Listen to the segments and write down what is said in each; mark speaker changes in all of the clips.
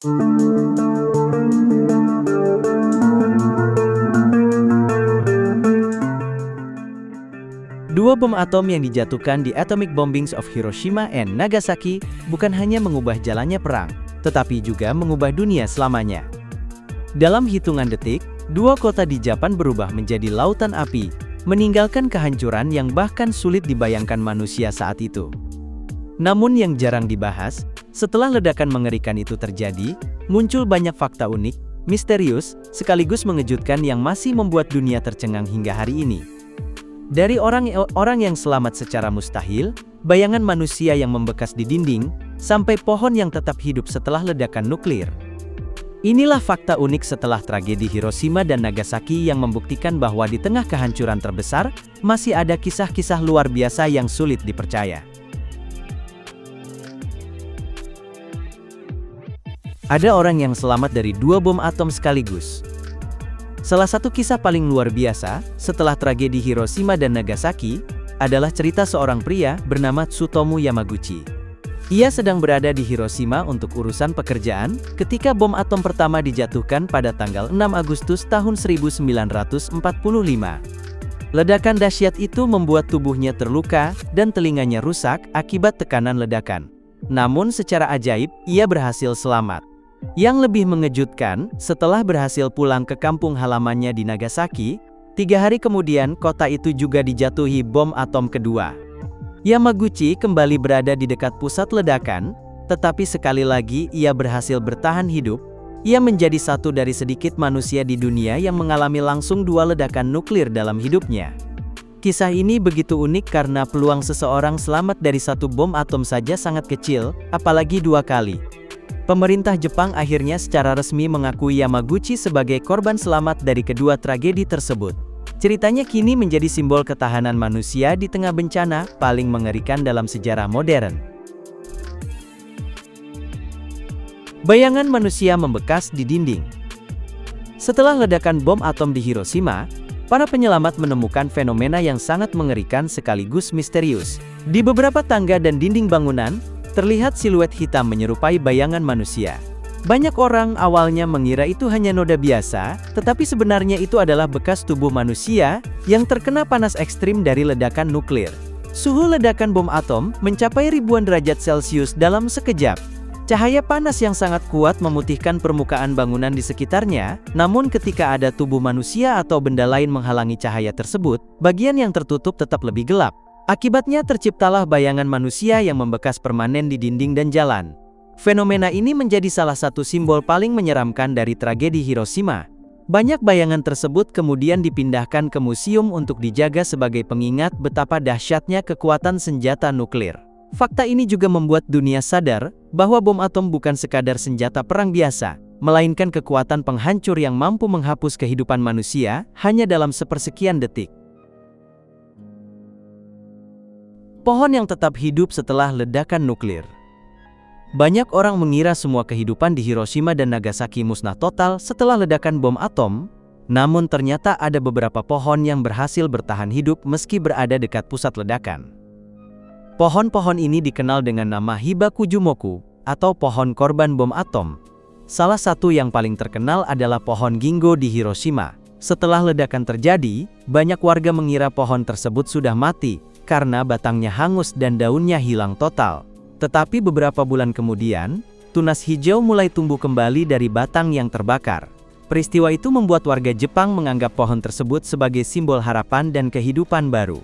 Speaker 1: Dua bom atom yang dijatuhkan di Atomic Bombings of Hiroshima and Nagasaki bukan hanya mengubah jalannya perang, tetapi juga mengubah dunia selamanya. Dalam hitungan detik, dua kota di Jepang berubah menjadi lautan api, meninggalkan kehancuran yang bahkan sulit dibayangkan manusia saat itu. Namun yang jarang dibahas, setelah ledakan mengerikan itu terjadi, muncul banyak fakta unik, misterius, sekaligus mengejutkan yang masih membuat dunia tercengang hingga hari ini. Dari orang yang selamat secara mustahil, bayangan manusia yang membekas di dinding, sampai pohon yang tetap hidup setelah ledakan nuklir. Inilah fakta unik setelah tragedi Hiroshima dan Nagasaki yang membuktikan bahwa di tengah kehancuran terbesar, masih ada kisah-kisah luar biasa yang sulit dipercaya. Ada orang yang selamat dari dua bom atom sekaligus. Salah satu kisah paling luar biasa, setelah tragedi Hiroshima dan Nagasaki, adalah cerita seorang pria bernama Tsutomu Yamaguchi. Ia sedang berada di Hiroshima untuk urusan pekerjaan, ketika bom atom pertama dijatuhkan pada tanggal 6 Agustus tahun 1945. Ledakan dahsyat itu membuat tubuhnya terluka, dan telinganya rusak akibat tekanan ledakan. Namun secara ajaib, ia berhasil selamat. Yang lebih mengejutkan, setelah berhasil pulang ke kampung halamannya di Nagasaki, 3 hari kemudian kota itu juga dijatuhi bom atom kedua. Yamaguchi kembali berada di dekat pusat ledakan, tetapi sekali lagi ia berhasil bertahan hidup. Ia menjadi satu dari sedikit manusia di dunia yang mengalami langsung 2 ledakan nuklir dalam hidupnya. Kisah ini begitu unik karena peluang seseorang selamat dari 1 bom atom saja sangat kecil, apalagi 2 kali. Pemerintah Jepang akhirnya secara resmi mengakui Yamaguchi sebagai korban selamat dari kedua tragedi tersebut. Ceritanya kini menjadi simbol ketahanan manusia di tengah bencana paling mengerikan dalam sejarah modern. Bayangan manusia membekas di dinding. Setelah ledakan bom atom di Hiroshima, para penyelamat menemukan fenomena yang sangat mengerikan sekaligus misterius. Di beberapa tangga dan dinding bangunan, terlihat siluet hitam menyerupai bayangan manusia. Banyak orang awalnya mengira itu hanya noda biasa, tetapi sebenarnya itu adalah bekas tubuh manusia yang terkena panas ekstrim dari ledakan nuklir. Suhu ledakan bom atom mencapai ribuan derajat Celcius dalam sekejap. Cahaya panas yang sangat kuat memutihkan permukaan bangunan di sekitarnya, namun ketika ada tubuh manusia atau benda lain menghalangi cahaya tersebut, bagian yang tertutup tetap lebih gelap. Akibatnya terciptalah bayangan manusia yang membekas permanen di dinding dan jalan. Fenomena ini menjadi salah satu simbol paling menyeramkan dari tragedi Hiroshima. Banyak bayangan tersebut kemudian dipindahkan ke museum untuk dijaga sebagai pengingat betapa dahsyatnya kekuatan senjata nuklir. Fakta ini juga membuat dunia sadar bahwa bom atom bukan sekadar senjata perang biasa, melainkan kekuatan penghancur yang mampu menghapus kehidupan manusia hanya dalam sepersekian detik. Pohon yang tetap hidup setelah ledakan nuklir. Banyak orang mengira semua kehidupan di Hiroshima dan Nagasaki musnah total setelah ledakan bom atom, namun ternyata ada beberapa pohon yang berhasil bertahan hidup meski berada dekat pusat ledakan. Pohon-pohon ini dikenal dengan nama Hibakujumoku, atau pohon korban bom atom. Salah satu yang paling terkenal adalah pohon Gingo di Hiroshima. Setelah ledakan terjadi, banyak warga mengira pohon tersebut sudah mati, karena batangnya hangus dan daunnya hilang total. Tetapi beberapa bulan kemudian, tunas hijau mulai tumbuh kembali dari batang yang terbakar. Peristiwa itu membuat warga Jepang menganggap pohon tersebut sebagai simbol harapan dan kehidupan baru.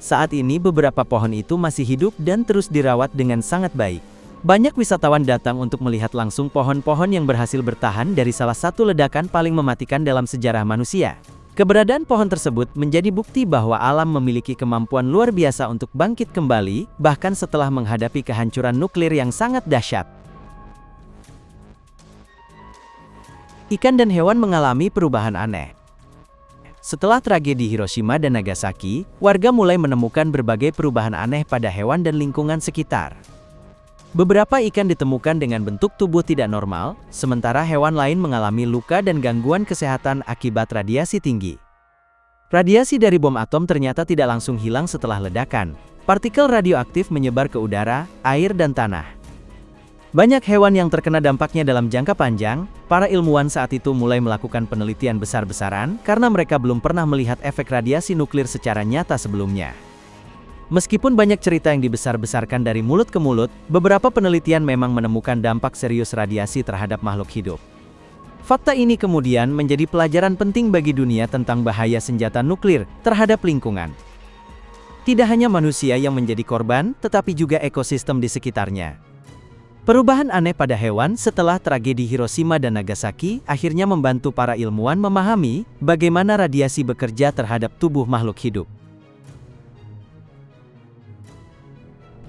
Speaker 1: Saat ini beberapa pohon itu masih hidup dan terus dirawat dengan sangat baik. Banyak wisatawan datang untuk melihat langsung pohon-pohon yang berhasil bertahan dari salah satu ledakan paling mematikan dalam sejarah manusia. Keberadaan pohon tersebut menjadi bukti bahwa alam memiliki kemampuan luar biasa untuk bangkit kembali, bahkan setelah menghadapi kehancuran nuklir yang sangat dahsyat. Ikan dan hewan mengalami perubahan aneh. Setelah tragedi Hiroshima dan Nagasaki, warga mulai menemukan berbagai perubahan aneh pada hewan dan lingkungan sekitar. Beberapa ikan ditemukan dengan bentuk tubuh tidak normal, sementara hewan lain mengalami luka dan gangguan kesehatan akibat radiasi tinggi. Radiasi dari bom atom ternyata tidak langsung hilang setelah ledakan. Partikel radioaktif menyebar ke udara, air dan tanah. Banyak hewan yang terkena dampaknya dalam jangka panjang. Para ilmuwan saat itu mulai melakukan penelitian besar-besaran karena mereka belum pernah melihat efek radiasi nuklir secara nyata sebelumnya. Meskipun banyak cerita yang dibesar-besarkan dari mulut ke mulut, beberapa penelitian memang menemukan dampak serius radiasi terhadap makhluk hidup. Fakta ini kemudian menjadi pelajaran penting bagi dunia tentang bahaya senjata nuklir terhadap lingkungan. Tidak hanya manusia yang menjadi korban, tetapi juga ekosistem di sekitarnya. Perubahan aneh pada hewan setelah tragedi Hiroshima dan Nagasaki akhirnya membantu para ilmuwan memahami bagaimana radiasi bekerja terhadap tubuh makhluk hidup.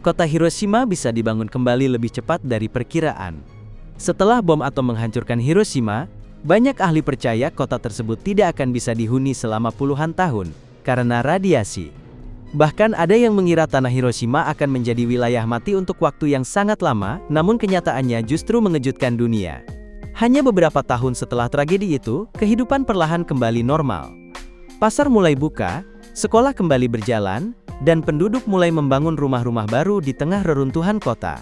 Speaker 1: Kota Hiroshima bisa dibangun kembali lebih cepat dari perkiraan. Setelah bom atom menghancurkan Hiroshima, banyak ahli percaya kota tersebut tidak akan bisa dihuni selama puluhan tahun karena radiasi. Bahkan ada yang mengira tanah Hiroshima akan menjadi wilayah mati untuk waktu yang sangat lama, namun kenyataannya justru mengejutkan dunia. Hanya beberapa tahun setelah tragedi itu, kehidupan perlahan kembali normal. Pasar mulai buka, sekolah kembali berjalan, dan penduduk mulai membangun rumah-rumah baru di tengah reruntuhan kota.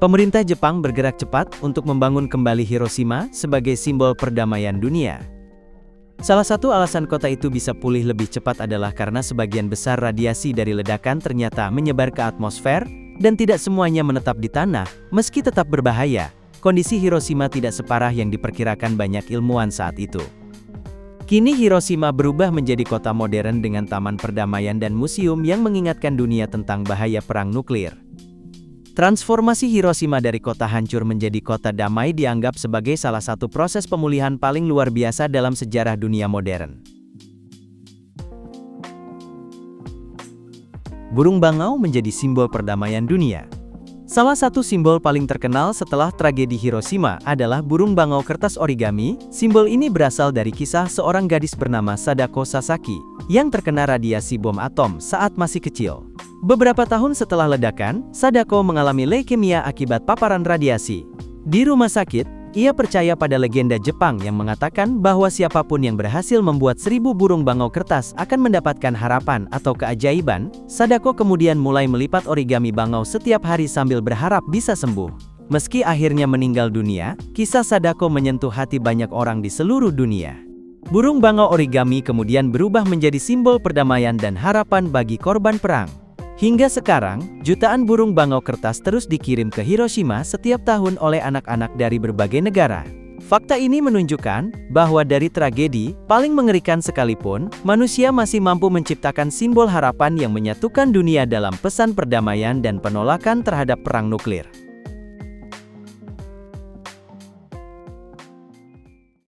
Speaker 1: Pemerintah Jepang bergerak cepat untuk membangun kembali Hiroshima sebagai simbol perdamaian dunia. Salah satu alasan kota itu bisa pulih lebih cepat adalah karena sebagian besar radiasi dari ledakan ternyata menyebar ke atmosfer, dan tidak semuanya menetap di tanah. Meski tetap berbahaya, kondisi Hiroshima tidak separah yang diperkirakan banyak ilmuwan saat itu. Kini Hiroshima berubah menjadi kota modern dengan taman perdamaian dan museum yang mengingatkan dunia tentang bahaya perang nuklir. Transformasi Hiroshima dari kota hancur menjadi kota damai dianggap sebagai salah satu proses pemulihan paling luar biasa dalam sejarah dunia modern. Burung bangau menjadi simbol perdamaian dunia. Salah satu simbol paling terkenal setelah tragedi Hiroshima adalah burung bangau kertas origami. Simbol ini berasal dari kisah seorang gadis bernama Sadako Sasaki yang terkena radiasi bom atom saat masih kecil. Beberapa tahun setelah ledakan, Sadako mengalami leukemia akibat paparan radiasi. Di rumah sakit, ia percaya pada legenda Jepang yang mengatakan bahwa siapapun yang berhasil membuat 1000 burung bangau kertas akan mendapatkan harapan atau keajaiban. Sadako kemudian mulai melipat origami bangau setiap hari sambil berharap bisa sembuh. Meski akhirnya meninggal dunia, kisah Sadako menyentuh hati banyak orang di seluruh dunia. Burung bangau origami kemudian berubah menjadi simbol perdamaian dan harapan bagi korban perang. Hingga sekarang, jutaan burung bangau kertas terus dikirim ke Hiroshima setiap tahun oleh anak-anak dari berbagai negara. Fakta ini menunjukkan bahwa dari tragedi paling mengerikan sekalipun, manusia masih mampu menciptakan simbol harapan yang menyatukan dunia dalam pesan perdamaian dan penolakan terhadap perang nuklir.